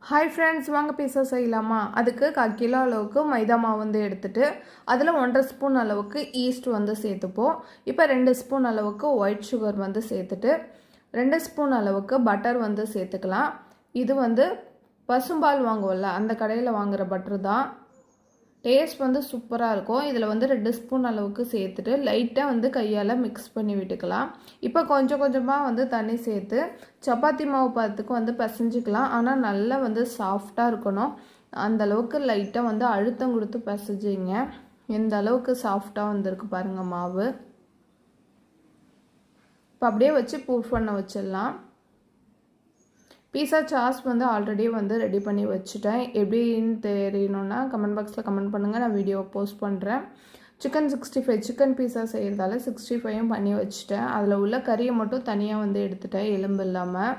Hi friends, வாங்க பீஸா செய்யலாமா? அதுக்கு 1/4 கிலோ அளவுக்கு மைதா மாவு வந்து எடுத்துட்டு அதில் 1.5 ஸ்பூன் அளவுக்கு ஈஸ்ட் வந்து சேர்த்துப்போம். இப்போ 2 ஸ்பூன் அளவுக்கு ஒயிட் சுகர் வந்து சேர்த்துட்டு 2 ஸ்பூன் அளவுக்கு பட்டர் வந்து சேர்த்துக்கலாம். இது வந்து பசும்பால் வாங்குவோம்ல, அந்த கடையில் வாங்குகிற பட்டர் தான். டேஸ்ட் வந்து சூப்பராக இருக்கும். இதில் வந்து 2 ஸ்பூன் அளவுக்கு சேர்த்துட்டு லைட்டாக வந்து கையால் மிக்ஸ் பண்ணி விட்டுக்கலாம். இப்போ கொஞ்சம் கொஞ்சமாக வந்து தண்ணி சேர்த்து சப்பாத்தி மாவு பதத்துக்கு வந்து பிசைஞ்சிக்கலாம். ஆனால் நல்லா வந்து சாஃப்டாக இருக்கணும். அந்தளவுக்கு லைட்டாக வந்து அழுத்தம் கொடுத்து பிசைஞ்சிங்க. எந்த அளவுக்கு சாஃப்டாக வந்திருக்கு பாருங்கள் மாவு. இப்போ அப்படியே வச்சு பூஃப் பண்ண வச்சிடலாம். பீஸா சாஸ் வந்து ஆல்ரெடி வந்து ரெடி பண்ணி வச்சுட்டேன். எப்படின்னு தெரியணுன்னா கமெண்ட் பாக்ஸில் கமெண்ட் பண்ணுங்கள், நான் வீடியோவை போஸ்ட் பண்ணுறேன். சிக்கன் 65 சிக்கன் பீஸா செய்கிறதால 65ம் பண்ணி வச்சுட்டேன். அதில் உள்ள கறியை மட்டும் தனியாக வந்து எடுத்துட்டேன், எலும்பு இல்லாமல்.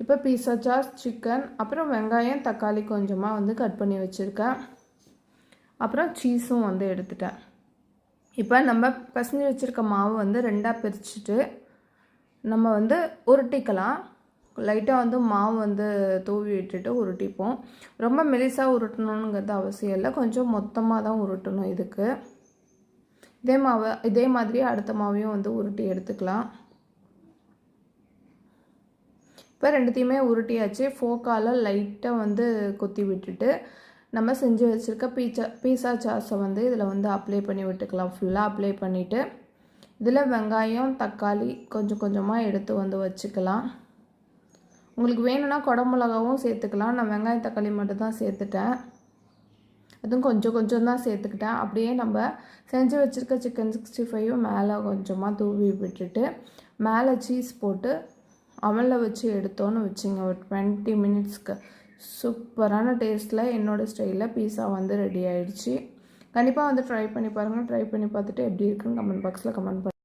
இப்போ பீஸா சாஸ், சிக்கன், அப்புறம் வெங்காயம், தக்காளி கொஞ்சமாக வந்து கட் பண்ணி வச்சுருக்கேன். அப்புறம் சீஸும் வந்து எடுத்துட்டேன். இப்போ நம்ம பிசைஞ்சு வச்சுருக்க மாவு வந்து 2ஆக பிரிச்சுட்டு நம்ம வந்து உருட்டிக்கலாம். லைட்டாக வந்து மாவு வந்து தூவி விட்டுட்டு உருட்டிப்போம். ரொம்ப மெலிசாக உருட்டணுங்கிறது அவசியம் இல்லை, கொஞ்சம் மொத்தமாக தான் உருட்டணும். இதுக்கு இதே மாதிரி அடுத்த மாவையும் வந்து உருட்டி எடுத்துக்கலாம். இப்போ ரெண்டுத்தையுமே உருட்டியாச்சு. ஃபோக்கால் லைட்டாக வந்து கொத்தி விட்டுட்டு நம்ம செஞ்சு வச்சுருக்க பீஸா சாஸை வந்து இதில் வந்து அப்ளை பண்ணி விட்டுக்கலாம். ஃபுல்லாக அப்ளை பண்ணிவிட்டு இதில் வெங்காயம், தக்காளி கொஞ்சம் கொஞ்சமாக எடுத்து வந்து வச்சுக்கலாம். உங்களுக்கு வேணும்னா குடமிளகாவும் சேர்த்துக்கலாம். நான் வெங்காயம், தக்காளி மட்டும் தான் சேர்த்துட்டேன். அதுவும் கொஞ்சம் கொஞ்சம் தான் சேர்த்துக்கிட்டேன். அப்படியே நம்ம செஞ்சு வச்சுருக்க சிக்கன் 65 மேலே கொஞ்சமாக தூவி விட்டுட்டு மேலே சீஸ் போட்டு அவனில் வச்சு எடுத்தோன்னு வச்சுங்க. ஒரு 20 மினிட்ஸ்க்கு சூப்பரான டேஸ்ட்டில் என்னோடய ஸ்டைலில் பீஸா வந்து ரெடி ஆகிடுச்சு. கண்டிப்பாக வந்து ட்ரை பண்ணி பாருங்கள். ட்ரை பண்ணி பார்த்துட்டு எப்படி இருக்குன்னு கமெண்ட் பாக்ஸில் கமெண்ட் பண்ணுங்கள்.